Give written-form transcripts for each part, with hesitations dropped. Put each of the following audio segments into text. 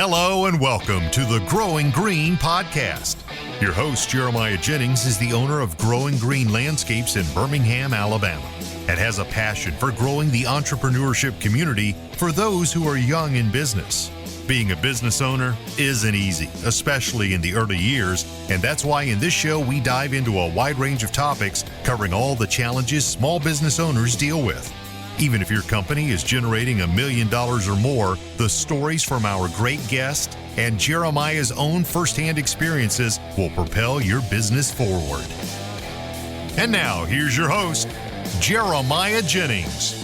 Hello and welcome to the Growing Green podcast. Your host, Jeremiah Jennings, is the owner of Growing Green Landscapes in Birmingham, Alabama, and has a passion for growing the entrepreneurship community for those who are young in business. Being a business owner isn't easy, especially in the early years, and that's why in this show we dive into a wide range of topics covering all the challenges small business owners deal with. Even if your company is generating $1 million or more, the stories from our great guest and Jeremiah's own firsthand experiences will propel your business forward. And now, here's your host, Jeremiah Jennings.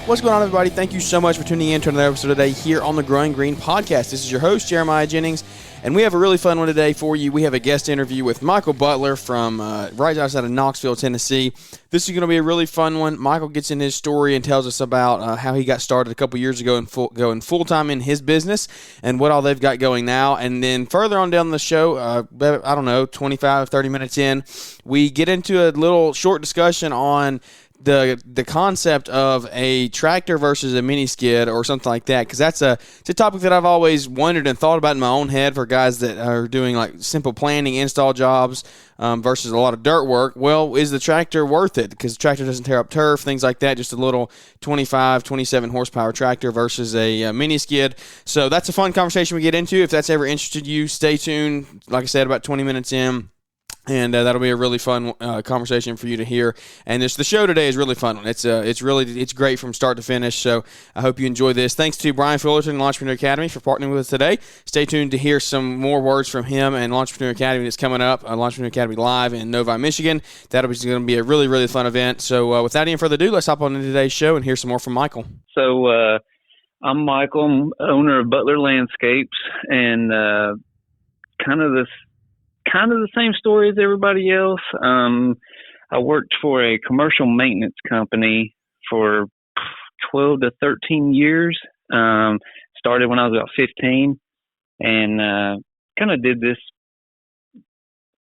What's going on, everybody? Thank you so much for tuning in to another episode today here on the Growing Green podcast. This is your host, Jeremiah Jennings, and we have a really fun one today for you. We have a guest interview with Michael Butler from right outside of Knoxville, Tennessee. This is going to be a really fun one. Michael gets in his story and tells us about how he got started a couple years ago and going full-time in his business and what all they've got going now. And then further on down the show, 25, 30 minutes in, we get into a little short discussion on the concept of a tractor versus a mini skid or something like that, because it's a topic that I've always wondered and thought about in my own head for guys that are doing like simple planning, install jobs versus a lot of dirt work. Well, is the tractor worth it? Because the tractor doesn't tear up turf, things like that, just a little 25, 27 horsepower tractor versus a mini skid. So that's a fun conversation we get into. If that's ever interested you, stay tuned. Like I said, about 20 minutes in. And that'll be a really fun conversation for you to hear. And the show today is really fun. It's great from start to finish. So I hope you enjoy this. Thanks to Brian Fullerton and Entrepreneur Academy for partnering with us today. Stay tuned to hear some more words from him and Entrepreneur Academy that's coming up. Entrepreneur Academy Live in Novi, Michigan. That'll be going to be a really, really fun event. So without any further ado, let's hop on into today's show and hear some more from Michael. So I'm Michael, I'm owner of Butler Landscapes, and kind of the same story as everybody else. I worked for a commercial maintenance company for 12 to 13 years. Started when I was about 15, and kind of did this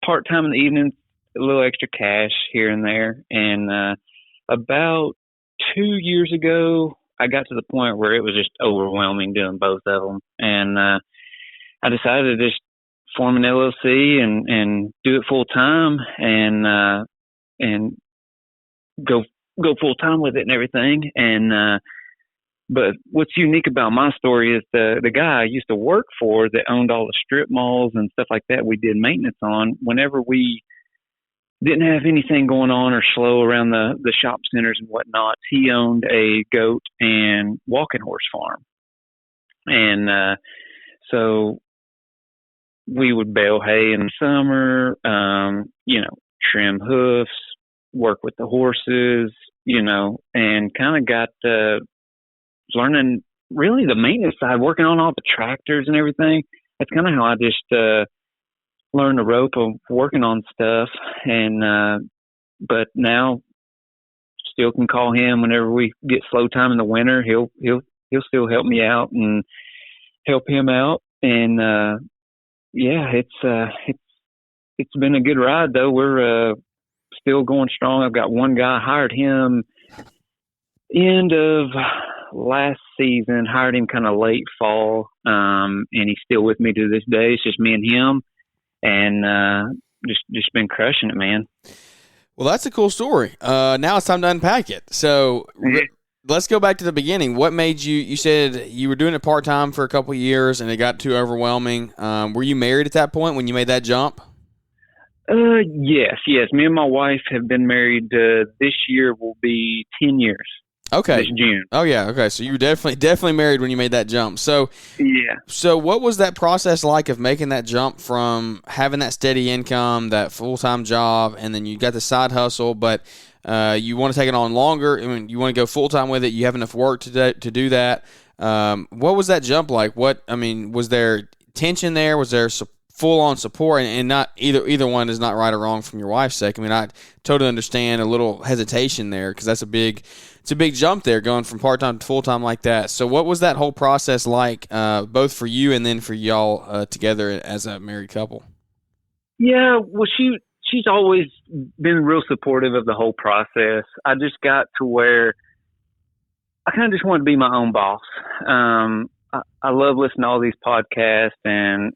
part-time in the evenings, a little extra cash here and there. And about 2 years ago, I got to the point where it was just overwhelming doing both of them. And I decided to just form an LLC and do it full time and go full time with it and everything. And but what's unique about my story is the guy I used to work for that owned all the strip malls and stuff like that we did maintenance on. Whenever we didn't have anything going on or slow around the shop centers and whatnot, he owned a goat and walking horse farm. And so we would bale hay in the summer, trim hoofs, work with the horses, and kind of got learning really the maintenance side, working on all the tractors and everything. That's kind of how I just learned the rope of working on stuff. And but now still can call him whenever we get slow time in the winter. He'll still help me out and help him out. And yeah, it's been a good ride though. We're still going strong. I've got one guy, hired him end of last season, hired him kind of late fall, and he's still with me to this day. It's just me and him, and just been crushing it, man. Well, that's a cool story. Now it's time to unpack it. So let's go back to the beginning. What made you said you were doing it part-time for a couple of years and it got too overwhelming. Were you married at that point when you made that jump? Yes. Me and my wife have been married. This year will be 10 years. Okay. This June. Oh, yeah. Okay. So you were definitely married when you made that jump. So, yeah. So what was that process like of making that jump from having that steady income, that full-time job, and then you got the side hustle, but you want to take it on longer? I mean, you want to go full-time with it. You have enough work to do that. What was that jump like? Was there tension there? Was there full-on support? And not either one is not right or wrong from your wife's sake. I mean, I totally understand a little hesitation there because it's a big jump there going from part-time to full-time like that. So what was that whole process like, both for you and then for y'all together as a married couple? Yeah, well, she's always been real supportive of the whole process. I just got to where I kind of just wanted to be my own boss. I love listening to all these podcasts, and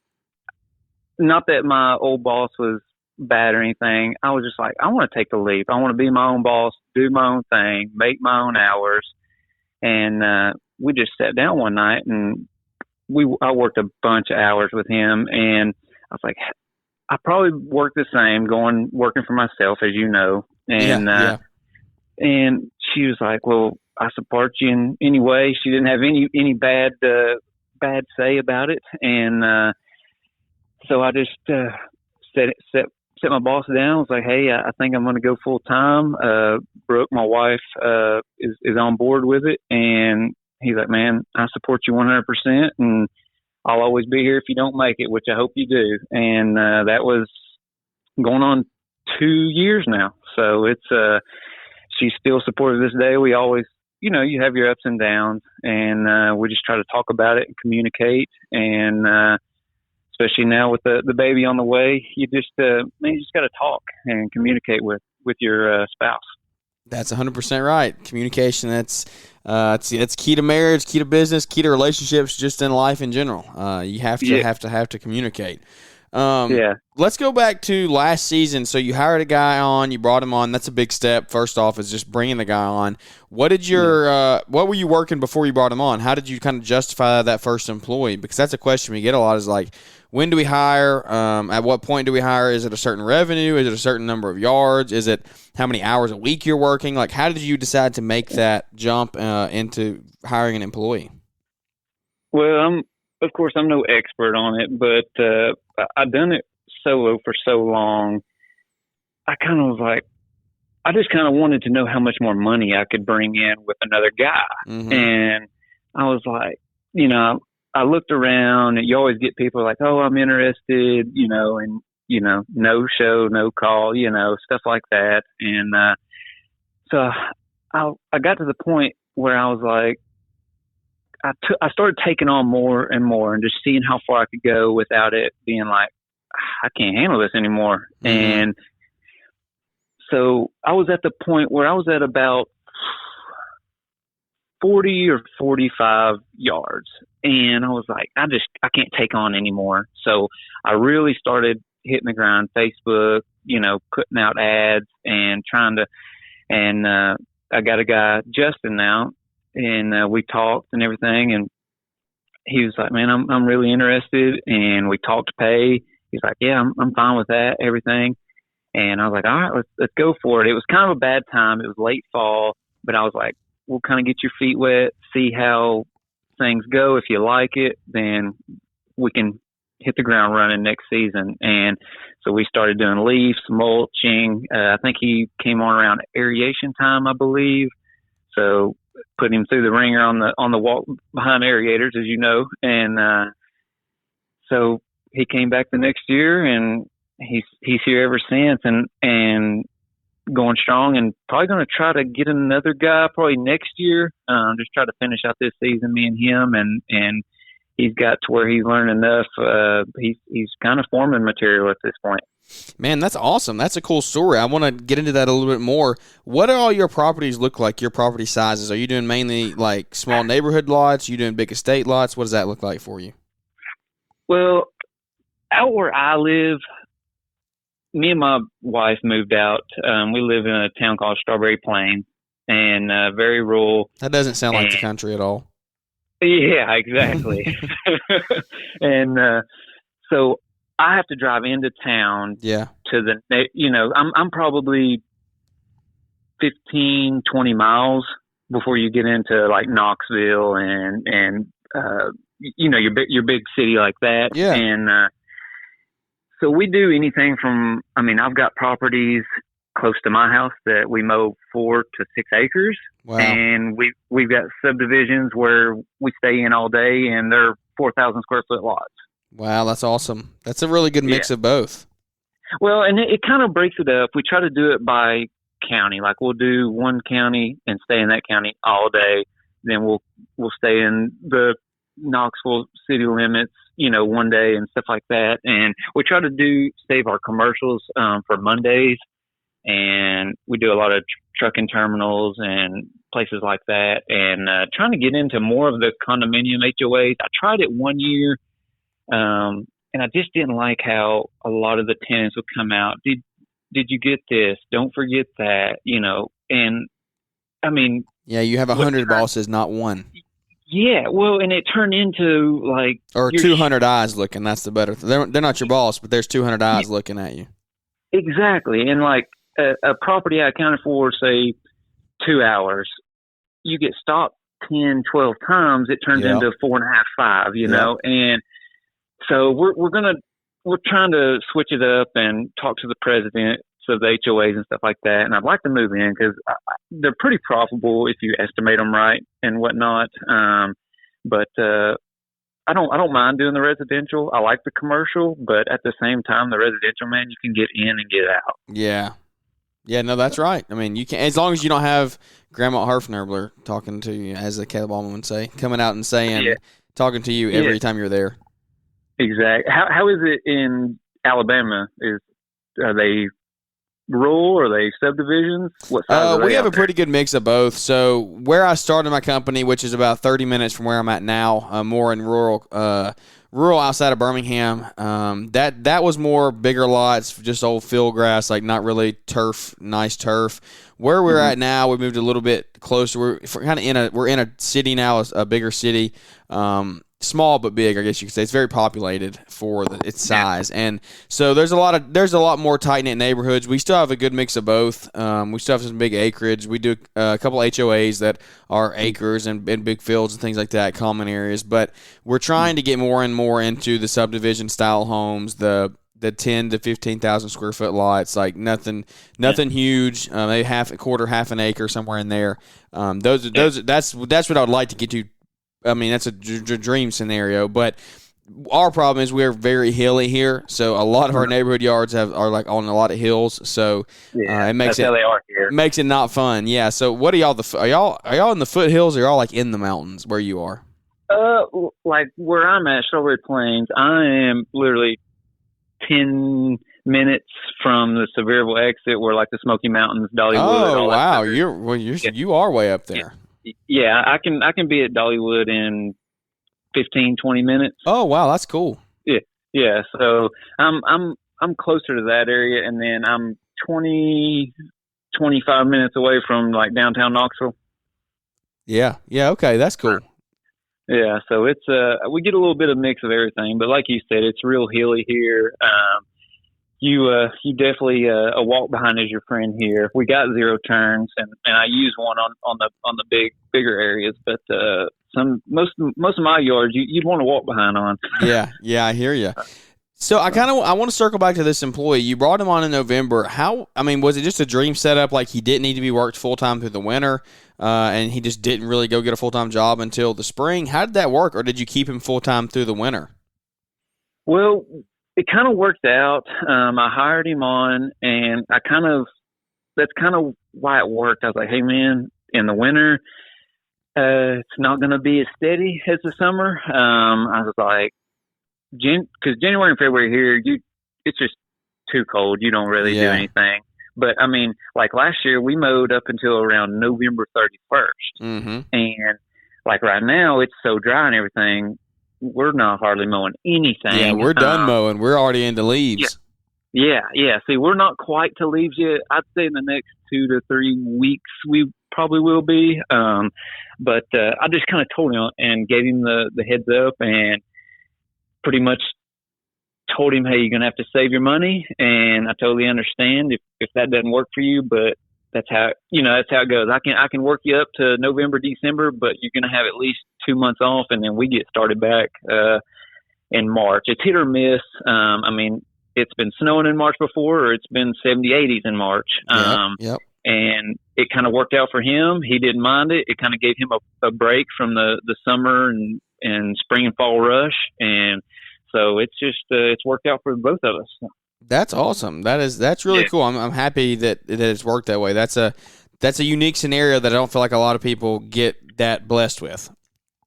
not that my old boss was bad or anything. I was just like, I want to take the leap. I want to be my own boss, do my own thing, make my own hours. And we just sat down one night, and I worked a bunch of hours with him, and I was like, I probably work the same working for myself, as you know. And and she was like, well, I support you in any way. She didn't have any bad say about it. And so I just set my boss down. I was like, hey, I think I'm going to go full time. Brooke, my wife, is on board with it. And he's like, man, I support you 100%. And I'll always be here if you don't make it, which I hope you do. And that was going on 2 years now. So it's she's still supportive this day. We always, you have your ups and downs, and we just try to talk about it and communicate. And especially now with the baby on the way, you just got to talk and communicate with your spouse. That's 100% right. Communication. That's key to marriage, key to business, key to relationships, just in life in general. You have to communicate. Let's go back to last season. So you hired a guy on, you brought him on. That's a big step. First off, is just bringing the guy on. What were you working before you brought him on? How did you kind of justify that first employee? Because that's a question we get a lot, is like, when do we hire? At what point do we hire? Is it a certain revenue? Is it a certain number of yards? Is it how many hours a week you're working? Like, how did you decide to make that jump into hiring an employee? Well, of course, I'm no expert on it, but I've done it solo for so long. I kind of was like, I just kind of wanted to know how much more money I could bring in with another guy. Mm-hmm. And I was like, I looked around, and you always get people like, oh, I'm interested, and, no show, no call, stuff like that. And so I got to the point where I was like, I started taking on more and more, and just seeing how far I could go without it being like, I can't handle this anymore. Mm-hmm. And so I was at the point where I was at about 40 or 45 yards. And I was like, I can't take on anymore. So I really started hitting the ground, Facebook, putting out ads and trying to, and I got a guy, Justin, now, and we talked and everything. And he was like, man, I'm really interested. And we talked pay. He's like, yeah, I'm fine with that, everything. And I was like, all right, let's go for it. It was kind of a bad time. It was late fall, but I was like, we'll kind of get your feet wet, see how things go. If you like it, then we can hit the ground running next season. And so we started doing leaves, mulching. I think he came on around aeration time, I believe. So put him through the ringer on the walk behind aerators, as you know. And so he came back the next year, and he's here ever since, and going strong, and probably going to try to get another guy probably next year. Just try to finish out this season, me and him, and he's got to where he's learned enough. He's kind of foreman material at this point. Man, that's awesome. That's a cool story. I want to get into that a little bit more. What do all your properties look like, your property sizes? Are you doing mainly like small neighborhood lots? Are you doing big estate lots? What does that look like for you? Well, out where I live, me and my wife moved out. We live in a town called Strawberry Plain, and very rural. That doesn't sound like the country at all. Yeah, exactly. And so I have to drive into town. Yeah. To I'm probably 15, 20 miles before you get into like Knoxville and your big city like that. Yeah. And so we do anything from, I've got properties close to my house that we mow 4 to 6 acres. Wow. And we've got subdivisions where we stay in all day, and they're 4,000 square foot lots. Wow, that's awesome. That's a really good mix of both. Well, and it kind of breaks it up. We try to do it by county. Like we'll do one county and stay in that county all day. Then we'll stay in the Knoxville city limits, one day and stuff like that. And we try to save our commercials for Mondays, and we do a lot of trucking terminals and places like that, and trying to get into more of the condominium HOAs. I tried it one year, and I just didn't like how a lot of the tenants would come out. Did you get this? Don't forget that, and I mean, yeah, you have 100 bosses, not one. Yeah, well, and it turned into like or 200 eyes looking. That's the better. They're not your boss, but there's 200 eyes looking at you. Exactly, and like a property I accounted for, say, 2 hours, you get stopped 10, 12 times, it turns into 4.5, 5. You know, and so we're trying to switch it up and talk to the president of the HOAs and stuff like that, and I'd like to move in because they're pretty profitable if you estimate them right and whatnot. But I don't mind doing the residential. I like the commercial, but at the same time, the residential, man, you can get in and get out. Yeah, no, that's right. I mean, you can, as long as you don't have Grandma Harfnerbler talking to you, as the Kettleballman would say, coming out and saying, talking to you every time you're there. Exactly. How is it in Alabama? Are they rural? Are they subdivisions? What size we have a pretty good mix of both. So where I started my company, which is about 30 minutes from where I'm at now, more in rural outside of Birmingham. That was more bigger lots, just old field grass, like not really nice turf. Where we're at now, we moved a little bit closer. We're in a city now, a bigger city. Small but big, I guess you could say. It's very populated for its size, and so there's a lot more tight knit neighborhoods. We still have a good mix of both. We still have some big acreage. We do a couple HOAs that are acres and big fields and things like that, common areas. But we're trying to get more and more into the subdivision style homes, the 10 to 15,000 square foot lots, like nothing huge, maybe half an acre, somewhere in there. That's what I would like to get to. I mean, that's a dream scenario, but our problem is we're very hilly here, so a lot of our neighborhood yards are like on a lot of hills, so it makes how they are here. Makes it not fun. Yeah. So what are y'all? Are y'all in the foothills, or y'all like in the mountains where you are? Like where I'm at, Strawberry Plains, I am literally 10 minutes from the Sevierville exit, where like the Smoky Mountains, Dollywood. Oh wow, you are way up there. Yeah, I can be at Dollywood in 15, 20 minutes. Oh wow, that's cool. Yeah. So I'm closer to that area, and then I'm 20, 25 minutes away from like downtown Knoxville. Yeah. Okay, that's cool. Yeah, so it's we get a little bit of mix of everything, but like you said, it's real hilly here. You definitely a walk behind is your friend here. We got 0 turns, and I use one on the bigger areas, but most of my yards you'd want to walk behind on. Yeah, I hear you. So I want to circle back to this employee. You brought him on in November. Was it just a dream setup? Like he didn't need to be worked full time through the winter, and he just didn't really go get a full time job until the spring. How did that work, or did you keep him full time through the winter? Well, it kind of worked out. I hired him on, and that's kind of why it worked. I was like, hey man, in the winter, it's not going to be as steady as the summer. I was like, because January and February here, it's just too cold. You don't really do anything. But I mean, like last year, we mowed up until around November 31st, and like right now, it's so dry and everything. We're not hardly mowing anything. Yeah, we're done mowing. We're already into leaves. Yeah. See, we're not quite to leaves yet. I'd say in the next 2 to 3 weeks we probably will be. But I just kind of told him and gave him the heads up, and pretty much told him, hey, you're going to have to save your money, and I totally understand if that doesn't work for you, but that's how it goes. I can work you up to November, December, but you're going to have at least 2 months off, and then we get started back in March. It's hit or miss. I mean, it's been snowing in March before, or it's been 70, 80s in March. Yep. And it kind of worked out for him. He didn't mind it. It kind of gave him a break from the summer and spring and fall rush, and so it's just it's worked out for both of us. That's awesome. That's really cool. I'm happy that it's worked that way. That's a unique scenario that I don't feel like a lot of people get that blessed with.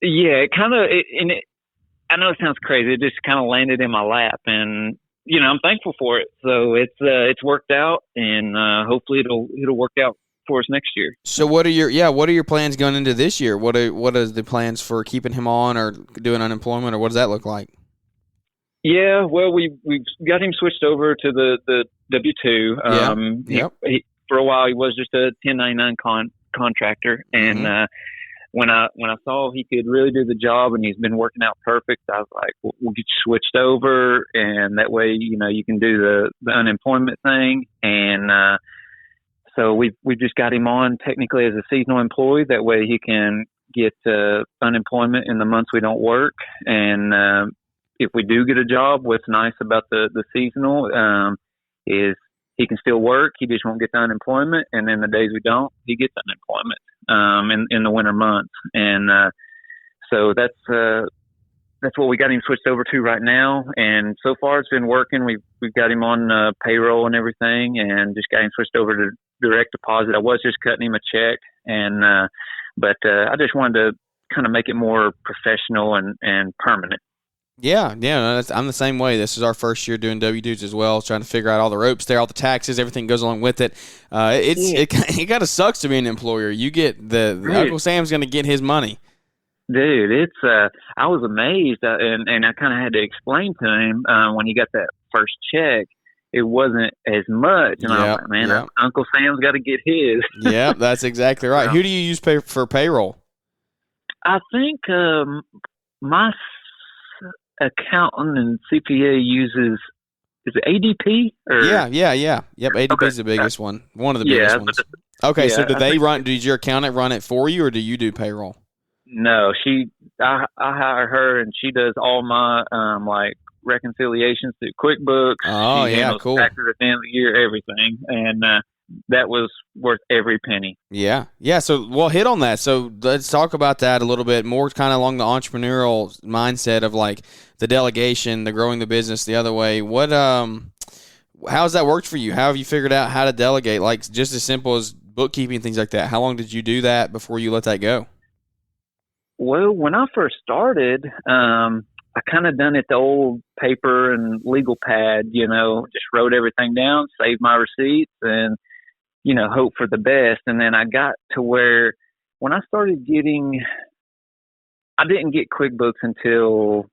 Yeah, I know it sounds crazy. It just kind of landed in my lap, and I'm thankful for it. So it's worked out, and hopefully it'll work out for us next year. So what are your plans going into this year? What is the plans for keeping him on or doing unemployment, or what does that look like? Yeah, well, we've got him switched over to the W-2. Yep. For a while, he was just a 1099 contractor, and when I saw he could really do the job and he's been working out perfect, I was like, we'll get you switched over, and that way, you can do the unemployment thing. And so we've just got him on technically as a seasonal employee. That way he can get unemployment in the months we don't work. And if we do get a job, what's nice about the seasonal is he can still work. He just won't get the unemployment. And then the days we don't, he gets unemployment in the winter months. And so that's what we got him switched over to right now. And so far it's been working. We've got him on payroll and everything, and just got him switched over to direct deposit. I was just cutting him a check, and but I just wanted to kind of make it more professional and permanent. Yeah, I'm the same way. This is our first year doing W-2s as well, trying to figure out all the ropes there, all the taxes, everything goes along with it. It kind of sucks to be an employer. You get the Uncle Sam's going to get his money. Dude, it's I was amazed, and I kind of had to explain to him when he got that first check, it wasn't as much. And I was like, man, Uncle Sam's got to get his. Yeah, that's exactly right. Who do you use for payroll? I think my accountant and CPA uses, is it ADP? Or? Yeah. Yep, ADP is the biggest one. One of the biggest ones. Okay, so did your accountant run it for you, or do you do payroll? No, I hire her, and she does all my like reconciliations through QuickBooks. Oh, she handles cool. Taxes at the end of the year, everything, and that was worth every penny. Yeah. So we'll hit on that. So let's talk about that a little bit more, kind of along the entrepreneurial mindset of like the delegation, the growing the business the other way. How's that worked for you? How have you figured out how to delegate? Like just as simple as bookkeeping, things like that. How long did you do that before you let that go? Well, when I first started, I kind of done it the old paper and legal pad, just wrote everything down, saved my receipts, and, hope for the best. And then I got to where when I started I didn't get QuickBooks until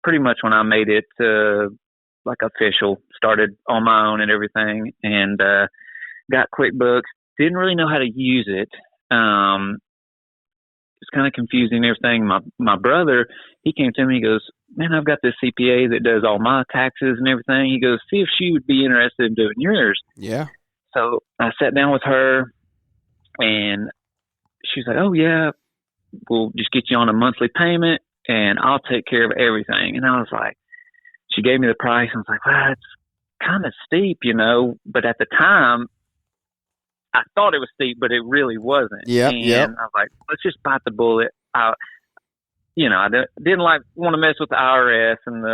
pretty much when I made it like official, started on my own and everything, and got QuickBooks. Didn't really know how to use it. It's kind of confusing and everything. My brother, he came to me, he goes, man, I've got this CPA that does all my taxes and everything. He goes, see if she would be interested in doing yours. Yeah. So I sat down with her, and she's like, oh, yeah, we'll just get you on a monthly payment, and I'll take care of everything. And I was like, she gave me the price. I was like, well, it's kind of steep, but at the time, I thought it was steep, but it really wasn't. Yeah. And I was like, let's just bite the bullet. I didn't want to mess with the IRS and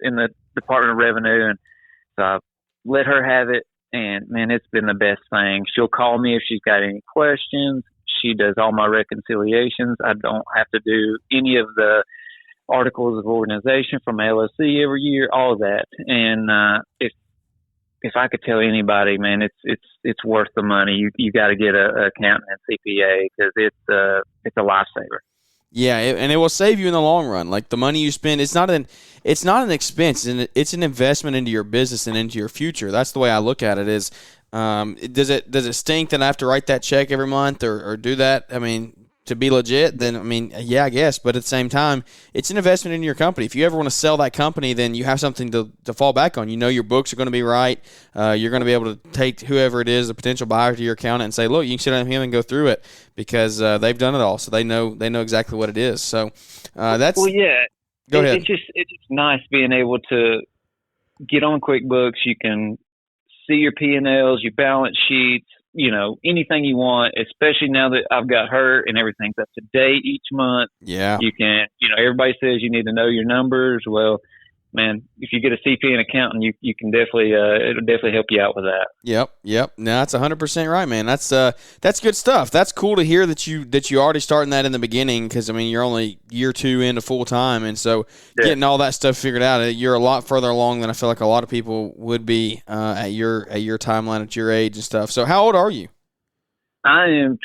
in the Department of Revenue, and so I let her have it. And man, it's been the best thing. She'll call me if she's got any questions. She does all my reconciliations. I don't have to do any of the articles of organization from LLC every year, all of that. And if I could tell anybody, man, it's worth the money. You got to get a accountant and CPA because it's a lifesaver. Yeah, and it will save you in the long run. Like the money you spend, it's not an expense, and it's an investment into your business and into your future. That's the way I look at it. Is does it stink that I have to write that check every month or do that? I mean, to be legit, then yeah, I guess. But at the same time, it's an investment in your company. If you ever want to sell that company, then you have something to fall back on. Your books are going to be right. You're going to be able to take whoever it is, a potential buyer, to your accountant and say, look, you can sit on him and go through it because they've done it all, so they know exactly what it is. So that's yeah. Go ahead. It's just nice being able to get on QuickBooks. You can see your P&Ls, your balance sheets. Anything you want, especially now that I've got her and everything's up to date each month. Yeah. You can, everybody says you need to know your numbers. Well, man, if you get a CPA and accountant, you can definitely, it'll definitely help you out with that. Yep. No, that's 100% right, man. That's good stuff. That's cool to hear that you already starting that in the beginning. Cause you're only year 2 into full time. And so getting all that stuff figured out, you're a lot further along than I feel like a lot of people would be, at your timeline, at your age and stuff. So how old are you? I am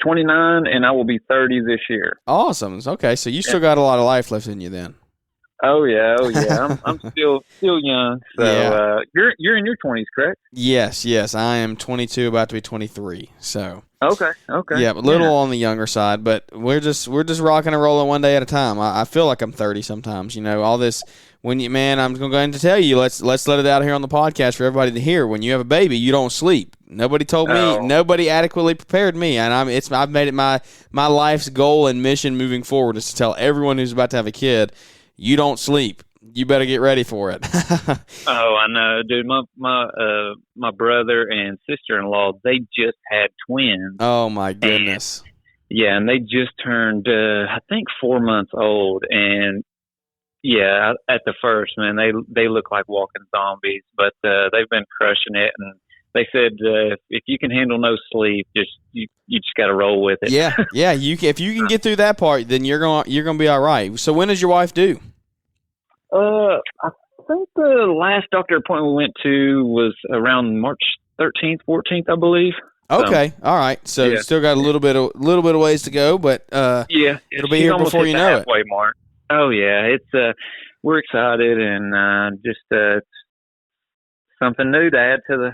29, and I will be 30 this year. Awesome. Okay, so you still got a lot of life left in you then. Oh yeah. I'm still young. So Yeah. You're in your 20s, correct? Yes. I am 22, about to be 23. So Okay. yeah, a little on the younger side, but we're just rocking and rolling one day at a time. I feel like I'm 30 sometimes. All this. I'm going to tell you, let's let it out here on the podcast for everybody to hear. When you have a baby, you don't sleep. Nobody told me. Nobody adequately prepared me, and I've made it my life's goal and mission moving forward is to tell everyone who's about to have a kid, you don't sleep. You better get ready for it. Oh, I know, dude. My brother and sister-in-law, they just had twins. Oh my goodness. And they just turned, I think, 4 months old, and yeah, at the first, man, they look like walking zombies, but they've been crushing it, and they said if you can handle no sleep, you just got to roll with it. Yeah. If you can get through that part, then you're gonna be all right. So when is your wife due? I think the last doctor appointment we went to was around March 13th, 14th, I believe. Okay, all right. So you still got a little bit of ways to go, but it'll be here before you know it. Halfway mark. Oh yeah, it's we're excited and just something new to add to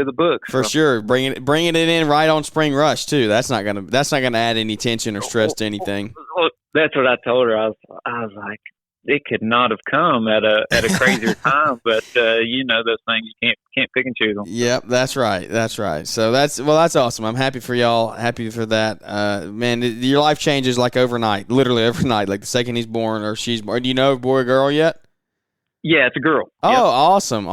the book. For sure, bringing it in right on spring rush too. That's not gonna add any tension or stress to anything. Well, that's what I told her. I was like, it could not have come at a crazier time, but those things you can't pick and choose them. Yep, that's right. So that's awesome. I'm happy for y'all. Happy for that. Man, your life changes like overnight, literally overnight. Like the second he's born or she's born. Do you know if boy or girl yet? Yeah, it's a girl. Oh, yep. Awesome.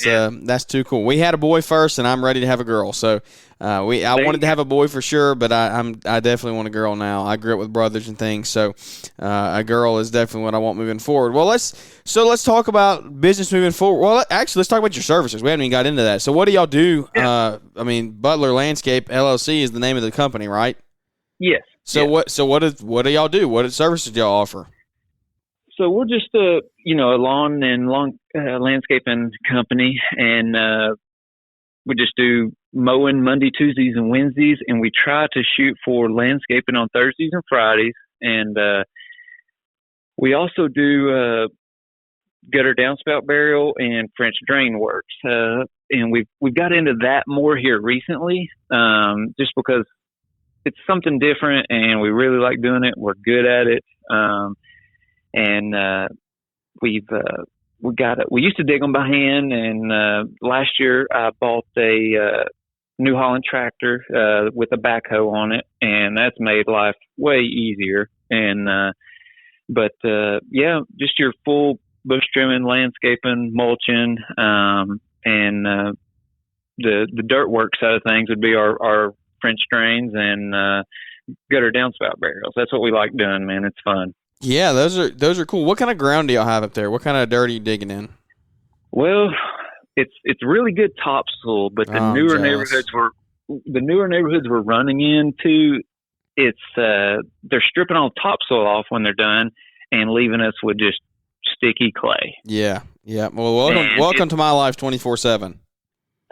Yeah. That's too cool. We had a boy first, and I'm ready to have a girl. So I wanted to have a boy for sure, but I definitely want a girl now. I grew up with brothers and things, so a girl is definitely what I want moving forward. Well, let's talk about business moving forward. Well, actually, let's talk about your services. We haven't even got into that. So what do y'all do? Yeah. Butler Landscape LLC is the name of the company, right? Yes. So yes. What do y'all do? What services do y'all offer? So we're just a lawn and landscaping company, and we just do mowing Monday, Tuesdays, and Wednesdays, and we try to shoot for landscaping on Thursdays and Fridays, and we also do gutter downspout burial and French drain works, and we've got into that more here recently, just because it's something different, and we really like doing it. We're good at it. And we used to dig them by hand, and last year I bought a New Holland tractor with a backhoe on it, and that's made life way easier. And just your full bush trimming, landscaping, mulching, and the dirt work side of things would be our French drains and gutter downspout burials. That's what we like doing, man. It's fun. Yeah, those are cool. What kind of ground do y'all have up there? What kind of dirt are you digging in? Well, it's really good topsoil, but the newer neighborhoods we're running into, it's they're stripping all topsoil off when they're done and leaving us with just sticky clay. Yeah. Well, welcome to my life 24/7.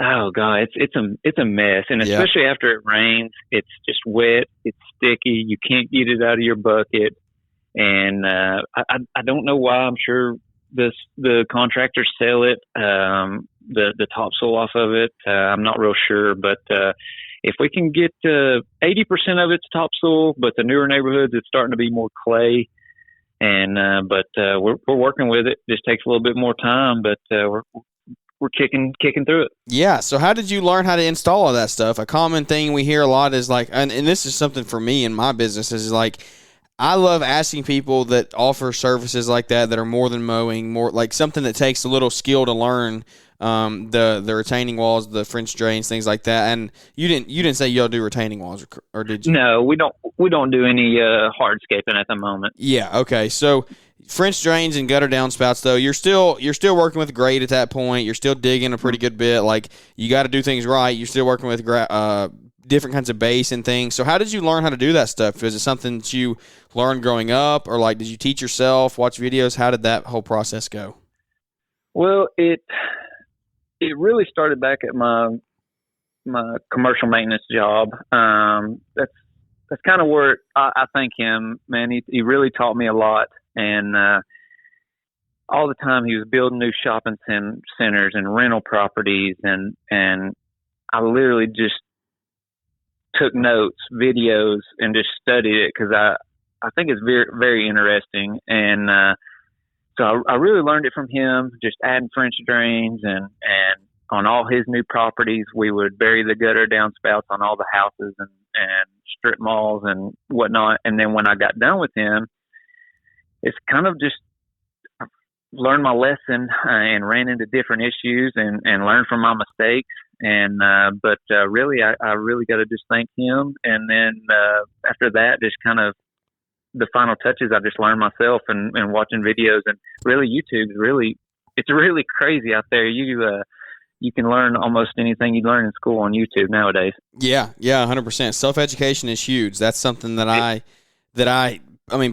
Oh God, it's a mess, and especially after it rains, it's just wet, it's sticky. You can't get it out of your bucket. And I don't know why. I'm sure the contractors sell it, the topsoil off of it. I'm not real sure, but if we can get 80% of it's topsoil, but the newer neighborhoods it's starting to be more clay. And we're working with it. Just takes a little bit more time, but we're kicking through it. Yeah. So how did you learn how to install all that stuff? A common thing we hear a lot is like, and this is something for me in my business is like, I love asking people that offer services like that are more than mowing, more like something that takes a little skill to learn, the retaining walls, the French drains, things like that. And you didn't say y'all do retaining walls, or did you? No, we don't do any hardscaping at the moment. Yeah. Okay. So French drains and gutter downspouts, though, you're still working with grade at that point. You're still digging a pretty good bit. Like you got to do things right. You're still working with different kinds of base and things. So how did you learn how to do that stuff? Is it something that you learned growing up, or like did you teach yourself, watch videos? How did that whole process go? Well, it really started back at my my commercial maintenance job. That's kind of where I thank him, man. He really taught me a lot, and all the time he was building new shopping centers and rental properties, and I literally just took notes, videos, and just studied it because I think it's very, very interesting. And so I really learned it from him, just adding French drains, and on all his new properties, we would bury the gutter downspouts on all the houses and strip malls and whatnot. And then when I got done with him, it's kind of just learned my lesson and ran into different issues and learned from my mistakes. And but really, I really got to just thank him. And then after that, just kind of the final touches, I just learned myself and watching videos. And really, YouTube's it's really crazy out there. You can learn almost anything you learn in school on YouTube nowadays. Yeah, 100%. Self-education is huge. That's something that I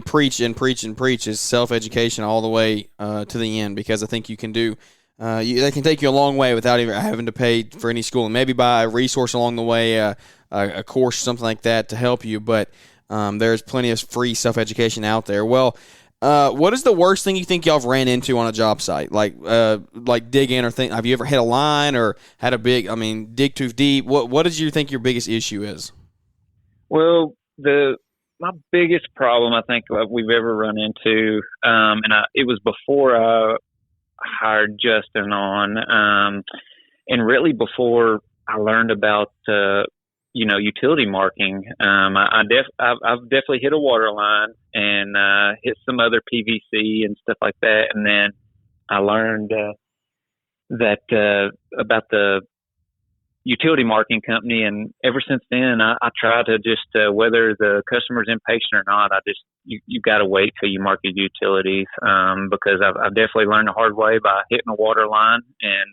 preach is self-education all the way to the end, because I think you can do that can take you a long way without even having to pay for any school, and maybe buy a resource along the way, a course, something like that to help you. But there's plenty of free self-education out there. Well, what is the worst thing you think y'all have ran into on a job site? Like digging or have you ever hit a line or had a big, dig too deep? What did you think your biggest issue is? Well, my biggest problem I think we've ever run into, it was before I hired Justin on, and really before I learned about utility marking. I've definitely hit a water line and hit some other PVC and stuff like that. And then I learned that about the utility marking company, and ever since then I try to just whether the customer's impatient or not, you got to wait till you mark your utilities, because I've definitely learned the hard way by hitting a water line, and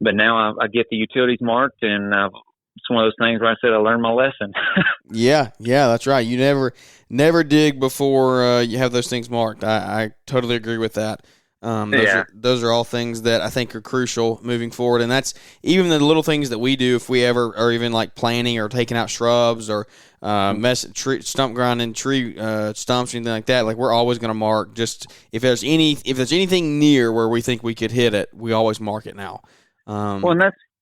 but now I get the utilities marked, and it's one of those things where I said I learned my lesson. Yeah, that's right. You never dig before you have those things marked. I totally agree with that. Those are all things that I think are crucial moving forward, and that's even the little things that we do if we ever are even like planting or taking out shrubs or stump grinding tree stumps or anything like that. Like, we're always going to mark, just if there's anything near where we think we could hit it, we always mark it now. Well,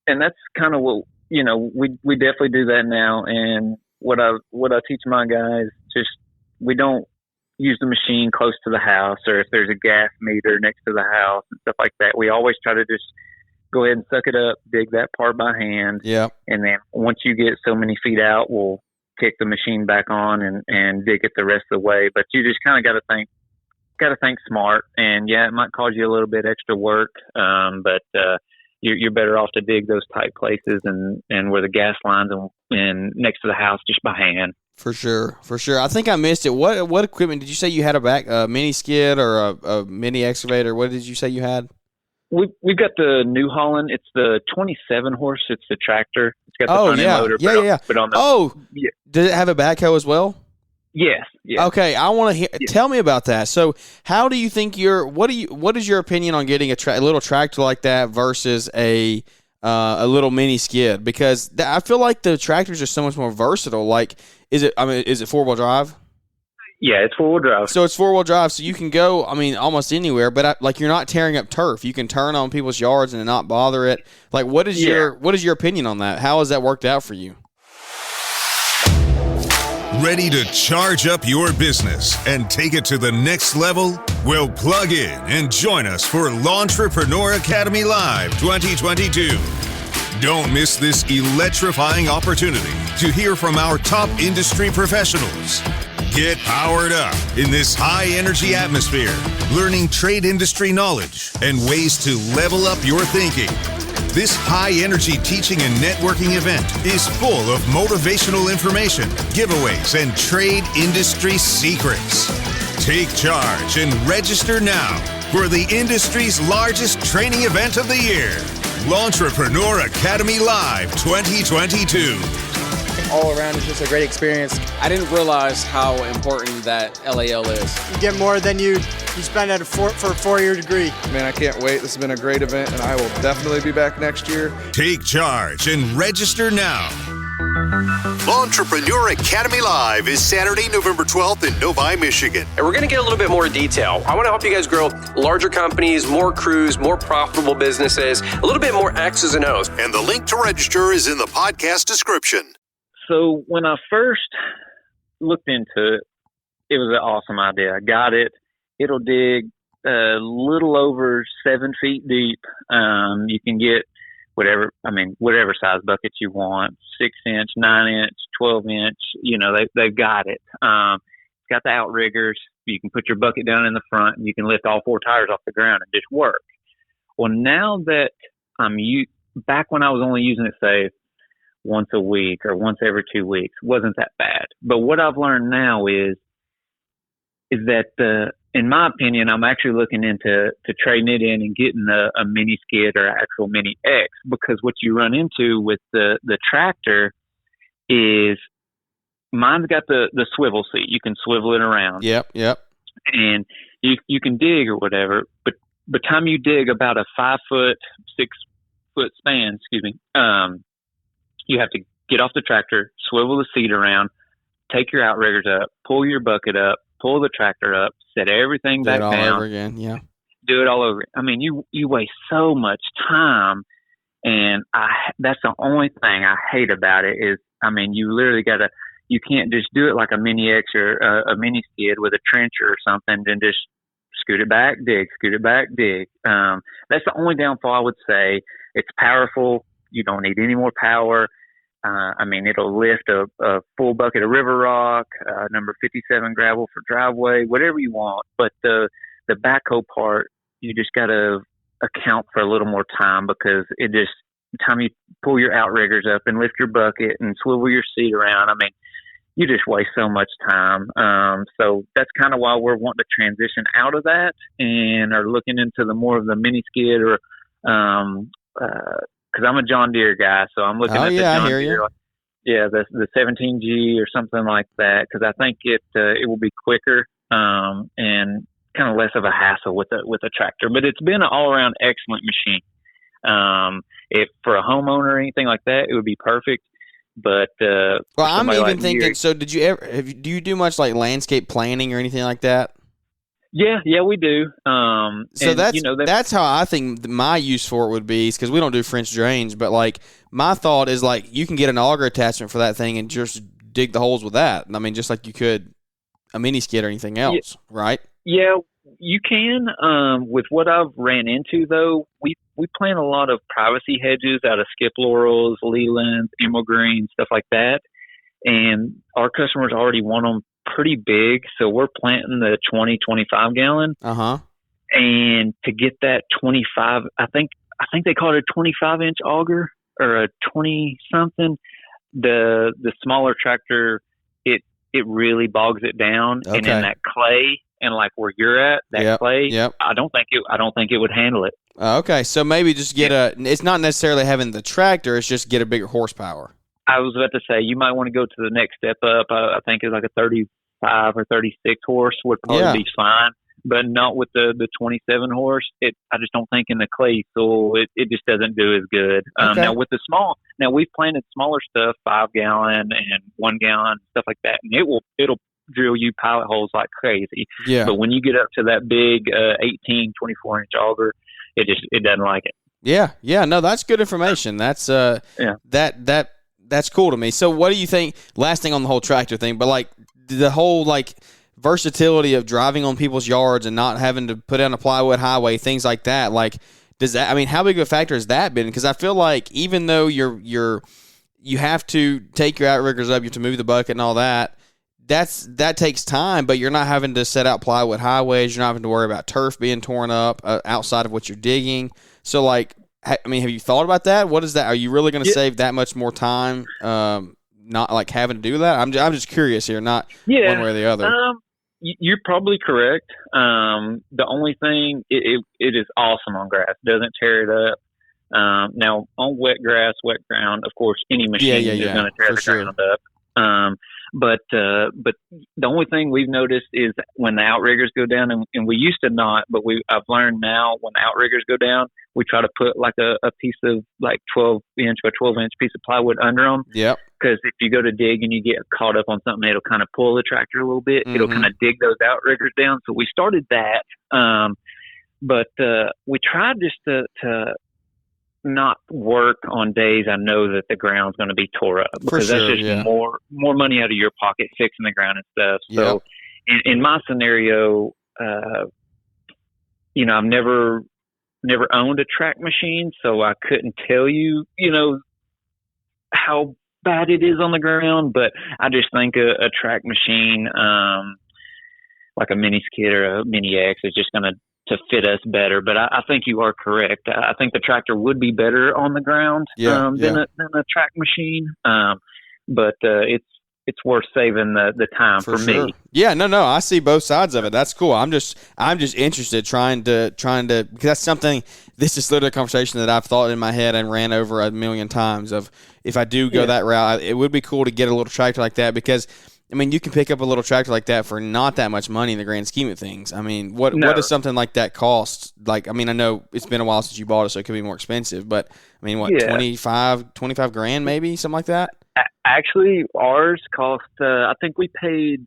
and that's kind of what we definitely do that now. And what I teach my guys, just we don't use the machine close to the house, or if there's a gas meter next to the house and stuff like that. We always try to just go ahead and suck it up, dig that part by hand. Yeah. And then once you get so many feet out, we'll kick the machine back on and dig it the rest of the way. But you just kind of got to think smart. And yeah, it might cause you a little bit extra work. But you're better off to dig those tight places and where the gas lines and next to the house just by hand. For sure. I think I missed it. What equipment did you say you had? A mini skid or a mini excavator? What did you say you had? We've got the New Holland. It's the 27 horse. It's the tractor. It's got the front end loader. Yeah. Does it have a backhoe as well? Yes. Okay, I want to hear. Yeah. Tell me about that. So, how do you think what is your opinion on getting a little tractor like that versus a little mini skid? Because I feel like the tractors are so much more versatile. Like, is it 4-wheel drive? Yeah, it's 4-wheel drive. So it's 4-wheel drive, so you can go, almost anywhere. But you're not tearing up turf. You can turn on people's yards and not bother it. Like, what is your opinion on that? How has that worked out for you? Ready to charge up your business and take it to the next level? Well, plug in and join us for Launchpreneur Academy Live 2022. Don't miss this electrifying opportunity to hear from our top industry professionals. Get powered up in this high-energy atmosphere, learning trade industry knowledge and ways to level up your thinking. This high-energy teaching and networking event is full of motivational information, giveaways, and trade industry secrets. Take charge and register now for the industry's largest training event of the year, Launchpreneur Academy Live 2022. all around, it's just a great experience. I didn't realize how important that LAL is. You get more than you spend at for a 4-year degree. Man, I can't wait. This has been a great event, and I will definitely be back next year. Take charge and register now. Entrepreneur Academy Live is Saturday, November 12th in Novi, Michigan. And we're going to get a little bit more detail. I want to help you guys grow larger companies, more crews, more profitable businesses, a little bit more X's and O's. And the link to register is in the podcast description. So when I first looked into it, it was an awesome idea. I got it. It'll dig a little over 7 feet deep. You can get whatever size buckets you want, 6-inch, 9-inch, 12-inch, they've got it. It's got the outriggers. You can put your bucket down in the front and you can lift all 4 tires off the ground and just work. Well, now that back when I was only using it, say, once a week or once every 2 weeks, wasn't that bad. But what I've learned now is that, in my opinion, I'm actually looking into trading it in and getting a mini skid or actual mini X, because what you run into with the tractor is mine's got the swivel seat. You can swivel it around. Yep. And you can dig or whatever, but by the time you dig about a 5 foot, 6 foot span, you have to get off the tractor, swivel the seat around, take your outriggers up, pull your bucket up, pull the tractor up, set everything back down. Do it all over again, yeah. Do it all over. I mean, you waste so much time, and that's the only thing I hate about it is, you literally you can't just do it like a mini X or a mini skid with a trencher or something, and just scoot it back, dig, scoot it back, dig. That's the only downfall I would say. It's powerful. You don't need any more power. It'll lift a full bucket of river rock, number 57 gravel for driveway, whatever you want. But the backhoe part, you just got to account for a little more time, because the time you pull your outriggers up and lift your bucket and swivel your seat around, you just waste so much time. So that's kind of why we're wanting to transition out of that and are looking into more of the mini skid or, because I'm a John Deere guy, so I'm looking at the John Deere. Yeah, the 17G or something like that, because I think it will be quicker and kind of less of a hassle with a tractor. But it's been an all around excellent machine. If for a homeowner or anything like that, it would be perfect. But I'm even thinking. So, do you do much like landscape planning or anything like that? Yeah, we do. So that's how I think my use for it would be, because we don't do French drains. But like my thought is like you can get an auger attachment for that thing and just dig the holes with that. Just like you could a mini skid or anything else, right? Yeah, you can. With what I've ran into though, we plant a lot of privacy hedges out of skip laurels, leland, emerald green, stuff like that, and our customers already want them pretty big, so we're planting the 20-25 gallon. And to get that 25, I think they call it a 25-inch auger or a 20 something. The smaller tractor, it really bogs it down. Okay. And in that clay and like where you're at, that clay, I don't think it would handle it. Okay, so maybe just get it's not necessarily having the tractor, it's just get a bigger horsepower. I was about to say, you might want to go to the next step up. I think it's like a 35 or 36 horse would probably be fine, but not with the 27 horse. I just don't think in the clay soil, it just doesn't do as good. Okay. Now with now we've planted smaller stuff, 5 gallon and 1 gallon, stuff like that, and it'll drill you pilot holes like crazy. Yeah. But when you get up to that big 18, 24-inch auger, it doesn't like it. Yeah. No, that's good information. That's that's cool to me. So what do you think, last thing on the whole tractor thing, but like the whole like versatility of driving on people's yards and not having to put on a plywood highway, things like that, like does that, how big of a factor has that been? Because I feel like even though you have to take your outriggers up, you have to move the bucket and all that, that takes time, but you're not having to set out plywood highways. You're not having to worry about turf being torn up outside of what you're digging. So like, have you thought about that? What is that? Are you really going to save that much more time? Not like having to do that. I'm just curious here, not one way or the other. You're probably correct. The only thing, it is awesome on grass. It doesn't tear it up. Now on wet grass, wet ground, of course, any machine is going to tear the ground up. But the only thing we've noticed is when the outriggers go down, and we used to not, but I've learned now when the outriggers go down, we try to put like a piece of like 12-inch by 12-inch piece of plywood under them. Yep. Because if you go to dig and you get caught up on something, it'll kind of pull the tractor a little bit. Mm-hmm. It'll kind of dig those outriggers down. So we started that. But we tried just to not work on days I know that the ground's going to be tore up, because that's just more money out of your pocket fixing the ground and stuff. So in my scenario, I've never owned a track machine, so I couldn't tell you, how bad it is on the ground. But I just think a track machine, like a mini skid or a mini X, is just going to fit us better. But I think you are correct. I think the tractor would be better on the ground than a track machine. But it's worth saving the time for me. Yeah, no, I see both sides of it. That's cool. I'm just interested trying to because that's something. This is literally a conversation that I've thought in my head and ran over a million times. Of if I do go that route, it would be cool to get a little tractor like that, because you can pick up a little tractor like that for not that much money in the grand scheme of things. What does something like that cost? Like, I know it's been a while since you bought it, so it could be more expensive. But 25 grand maybe, something like that. Actually, ours cost. I think we paid.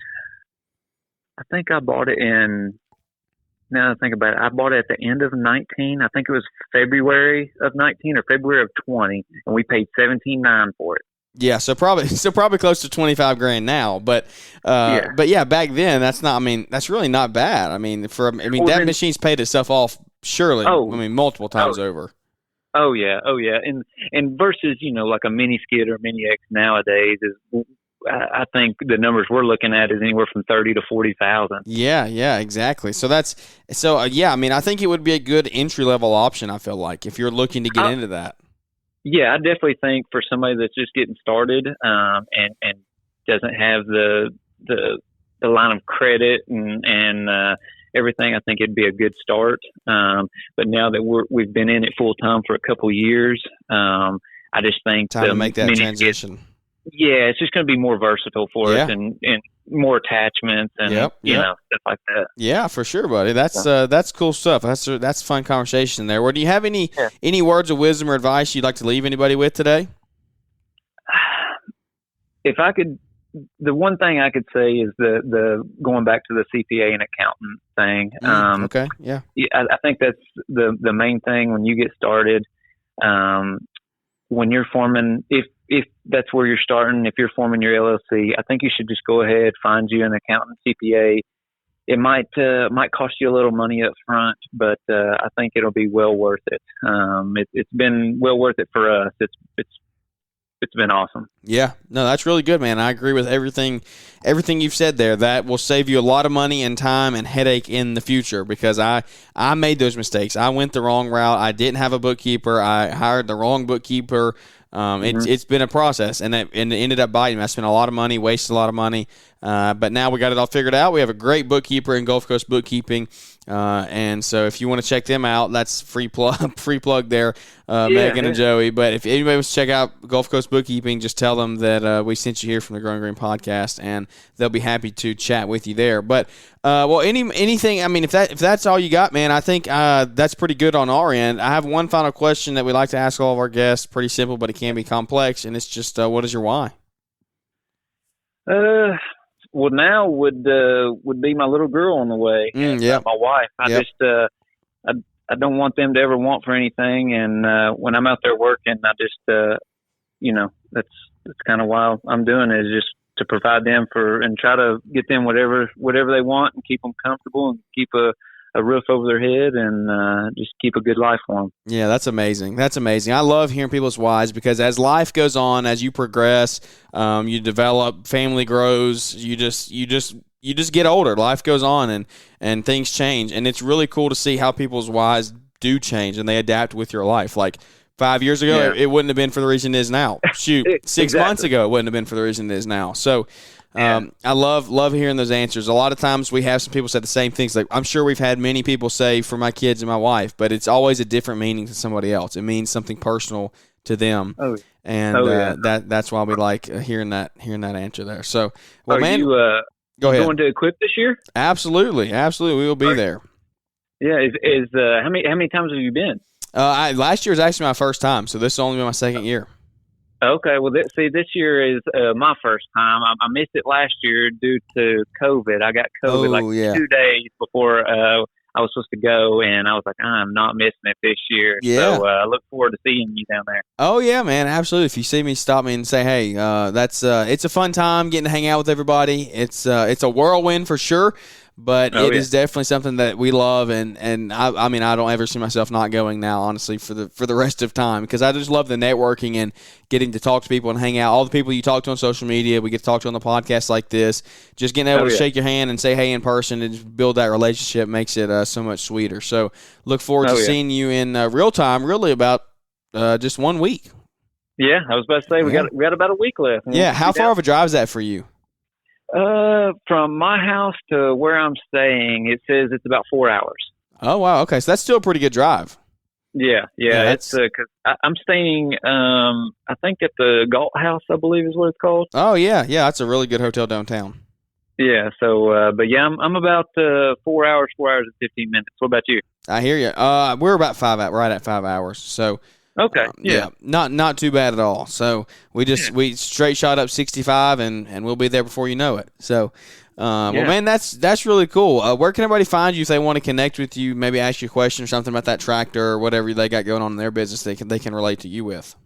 I think I bought it in. Now that I think about it, I bought it at the end of 19. I think it was February of 19 or February of 20, and we paid $17,900 for it. Yeah, so probably close to 25 grand now, but back then that's not. That's really not bad. That machine's paid itself off surely. Multiple times over. Oh yeah, and versus like a mini skid or a mini X nowadays is. I think the numbers we're looking at is anywhere from 30 to 40,000. Yeah, exactly. So I think it would be a good entry level option. I feel like if you're looking to get into that. Yeah, I definitely think for somebody that's just getting started and doesn't have the line of credit and everything, I think it'd be a good start. But now that we've been in it full time for a couple of years, I just think time to make that transition. It's just going to be more versatile for us and more attachments and stuff like that. Yeah, for sure, buddy. That's cool stuff. That's fun conversation there. Well, do you have any words of wisdom or advice you'd like to leave anybody with today? If I could, the one thing I could say is the going back to the CPA and accountant thing. Okay. Yeah. I think that's the main thing when you get started. When you're forming, if that's where you're starting, if you're forming your LLC, I think you should just go ahead, find you an accountant, CPA. It might cost you a little money up front, but I think it'll be well worth it. It's been well worth it for us. It's been awesome. Yeah, no, that's really good, man. I agree with everything you've said there. That will save you a lot of money and time and headache in the future, because I made those mistakes. I went the wrong route. I didn't have a bookkeeper. I hired the wrong bookkeeper. It's been a process, and it ended up biting me. I spent a lot of money, wasted a lot of money, but now we got it all figured out. We have a great bookkeeper in Gulf Coast Bookkeeping, and so if you want to check them out, that's free plug there, Megan and Joey. But if anybody wants to check out Gulf Coast Bookkeeping, just tell them that we sent you here from the Growing Green podcast, and they'll be happy to chat with you there. But anything. If that's all you got, man, I think that's pretty good on our end. I have one final question that we like to ask all of our guests. Pretty simple, but it can be complex, and it's just, what is your why? Well, now would be my little girl on the way. My wife. I don't want them to ever want for anything, and when I'm out there working, I just that's kind of why I'm doing it, is just to provide them and try to get them whatever they want and keep them comfortable and keep a roof over their head and just keep a good life for them. Yeah, that's amazing. I love hearing people's whys, because as life goes on, as you progress, you develop, family grows, you just get older. Life goes on and things change, and it's really cool to see how people's whys do change and they adapt with your life. Like 5 years ago, it wouldn't have been for the reason it is now. Shoot, 6 months ago, it wouldn't have been for the reason it is now. So I love hearing those answers. A lot of times we have some people say the same things. Like, I'm sure we've had many people say for my kids and my wife, but it's always a different meaning to somebody else. It means something personal to them. That's why we like hearing that answer there. So, well, man, you go ahead. Going to Equip this year? Absolutely. We will be there. Yeah. How many times have you been? Last year was actually my first time, so this will only be my second year. Okay, well, this year is my first time. I missed it last year due to COVID. I got COVID 2 days before I was supposed to go, and I was like, I'm not missing it this year. Yeah. So I look forward to seeing you down there. Oh, yeah, man, absolutely. If you see me, stop me and say, hey, it's a fun time getting to hang out with everybody. It's a whirlwind for sure. But it is definitely something that we love, and I mean, I don't ever see myself not going now, honestly, for the rest of time, because I just love the networking and getting to talk to people and hang out. All the people you talk to on social media, we get to talk to on the podcast like this. Just getting able to shake your hand and say hey in person and just build that relationship makes it so much sweeter. So look forward to seeing you in real time, really about just 1 week. Yeah, I was about to say we got about a week left. Yeah, how far of a drive is that for you? From my house to where I'm staying, it says it's about 4 hours. Oh, wow. Okay. So that's still a pretty good drive. Yeah. It's because I'm staying, I think at the Galt House, I believe is what it's called. Oh, yeah. Yeah. That's a really good hotel downtown. Yeah. So, but yeah, I'm about 4 hours and 15 minutes. What about you? I hear you. We're about right at 5 hours. So, okay. Not too bad at all. So we straight shot up 65 and we'll be there before you know it. So, well, man, that's really cool. Where can everybody find you if they want to connect with you, maybe ask you a question or something about that tractor or whatever they got going on in their business they can relate to you with?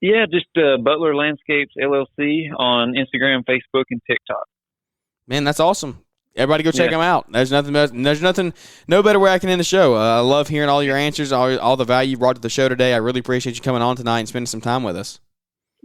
Yeah, just Butler Landscapes LLC on Instagram, Facebook, and TikTok. Man, that's awesome. Everybody go check them out. There's no better way I can end the show. I love hearing all your answers, all the value you brought to the show today. I really appreciate you coming on tonight and spending some time with us.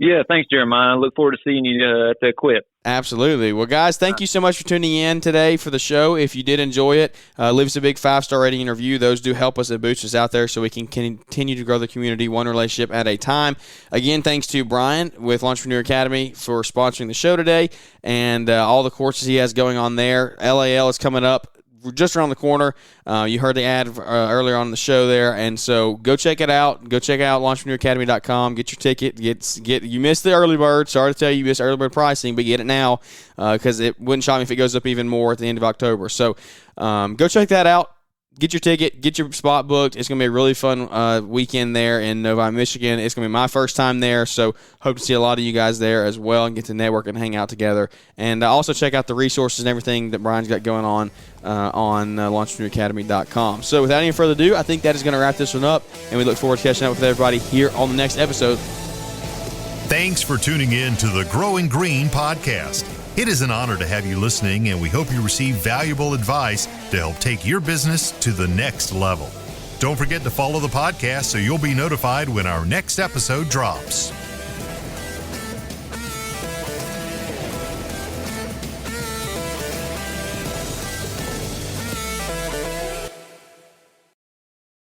Yeah, thanks, Jeremiah. I look forward to seeing you at the Equip. Absolutely. Well, guys, thank you so much for tuning in today for the show. If you did enjoy it, leave us a big 5-star rating and review. Those do help us. It boosts us out there so we can continue to grow the community one relationship at a time. Again, thanks to Brian with Entrepreneur Academy for sponsoring the show today and all the courses he has going on there. LAL is coming up just around the corner. You heard the ad earlier on the show there, and so go check it out. Go check out LaunchpreneurAcademy.com. Get your ticket. Get. You missed the early bird. Sorry to tell you missed early bird pricing, but get it now because it wouldn't shock me if it goes up even more at the end of October. So go check that out. Get your ticket. Get your spot booked. It's going to be a really fun weekend there in Novi, Michigan. It's going to be my first time there, so hope to see a lot of you guys there as well and get to network and hang out together. And also check out the resources and everything that Brian's got going on LaunchpreneurAcademy.com. So without any further ado, I think that is going to wrap this one up, and we look forward to catching up with everybody here on the next episode. Thanks for tuning in to the Growing Green podcast. It is an honor to have you listening, and we hope you receive valuable advice to help take your business to the next level. Don't forget to follow the podcast so you'll be notified when our next episode drops.